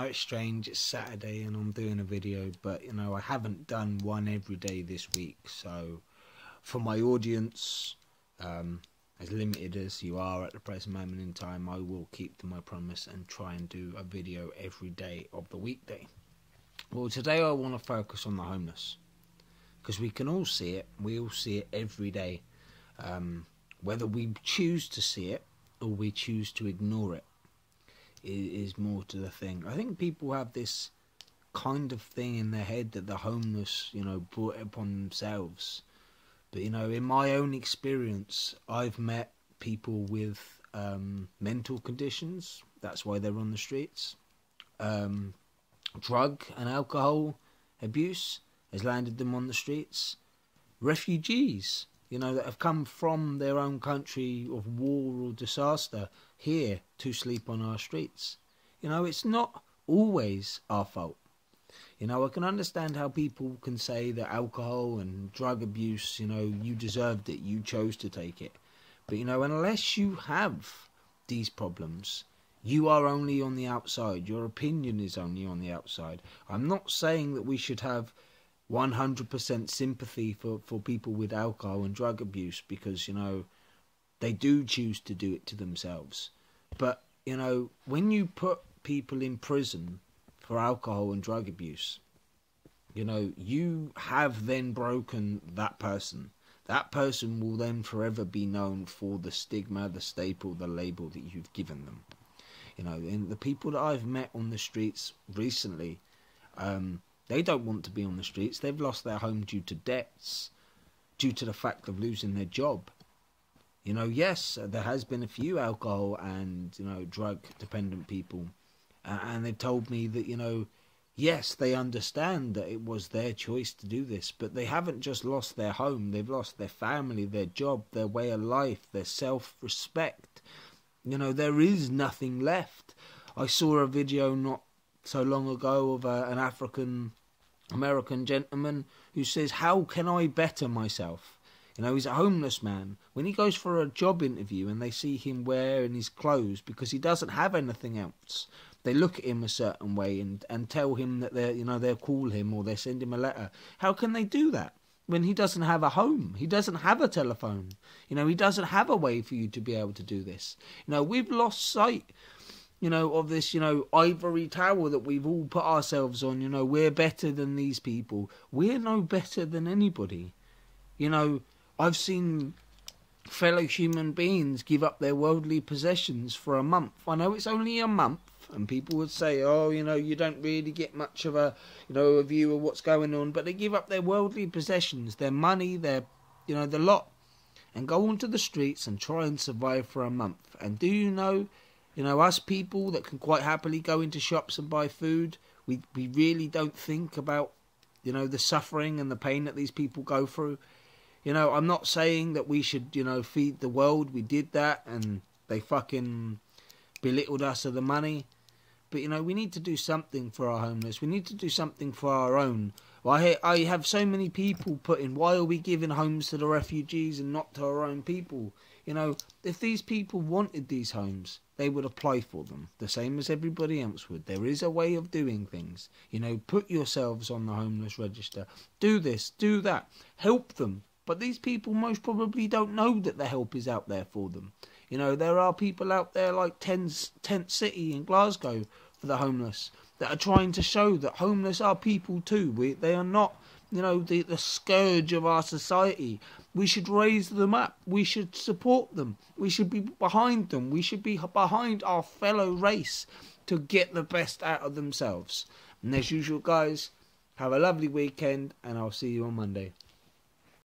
know it's strange, it's Saturday and I'm doing a video, but you know, I haven't done one every day this week, so for my audience, as limited as you are at the present moment in time, I will keep to my promise and try and do a video every day of the weekday. Well, today I want to focus on the homeless, because we can all see it, we all see it every day, whether we choose to see it or we choose to ignore it. Is more to the thing. I think people have this kind of thing in their head that the homeless, you know, brought it upon themselves. But, you know, in my own experience, I've met people with mental conditions. That's why they're on the streets. Drug and alcohol abuse has landed them on the streets. Refugees, you know, that have come from their own country of war or disaster here to sleep on our streets. You know, it's not always our fault. You know, I can understand how people can say that alcohol and drug abuse, you know, you deserved it, you chose to take it. But, you know, unless you have these problems, you are only on the outside. Your opinion is only on the outside. I'm not saying that we should have 100% sympathy for people with alcohol and drug abuse, because, you know, they do choose to do it to themselves. But, you know, when you put people in prison for alcohol and drug abuse, you know, you have then broken that person. That person will then forever be known for the stigma, the staple, the label that you've given them. You know, and the people that I've met on the streets recently, they don't want to be on the streets. They've lost their home due to debts, due to the fact of losing their job. You know, yes, there has been a few alcohol and, you know, drug-dependent people. And they've told me that, you know, yes, they understand that it was their choice to do this. But they haven't just lost their home. They've lost their family, their job, their way of life, their self-respect. You know, there is nothing left. I saw a video not so long ago of an African-American gentleman who says, how can I better myself? You know, he's a homeless man. When he goes for a job interview and they see him wearing his clothes because he doesn't have anything else, they look at him a certain way and tell him that they'll call him or they send him a letter. How can they do that when he doesn't have a home? He doesn't have a telephone. You know, he doesn't have a way for you to be able to do this. You know, we've lost sight, you know, of this, you know, ivory tower that we've all put ourselves on. You know, we're better than these people. We're no better than anybody. You know, I've seen fellow human beings give up their worldly possessions for a month. I know it's only a month, and people would say, oh, you know, you don't really get much of a, you know, a view of what's going on, but they give up their worldly possessions, their money, their, you know, the lot, and go onto the streets and try and survive for a month. And do you know, us people that can quite happily go into shops and buy food, we really don't think about, you know, the suffering and the pain that these people go through. You know, I'm not saying that we should, you know, feed the world. We did that and they fucking belittled us of the money. But, you know, we need to do something for our homeless. We need to do something for our own. I have so many people putting, why are we giving homes to the refugees and not to our own people? You know, if these people wanted these homes, they would apply for them, the same as everybody else would. There is a way of doing things. You know, put yourselves on the homeless register. Do this, do that. Help them. But these people most probably don't know that the help is out there for them. You know, there are people out there like Tent City in Glasgow for the homeless that are trying to show that homeless are people too. They are not, you know, the scourge of our society. We should raise them up. We should support them. We should be behind them. We should be behind our fellow race to get the best out of themselves. And as usual, guys, have a lovely weekend and I'll see you on Monday.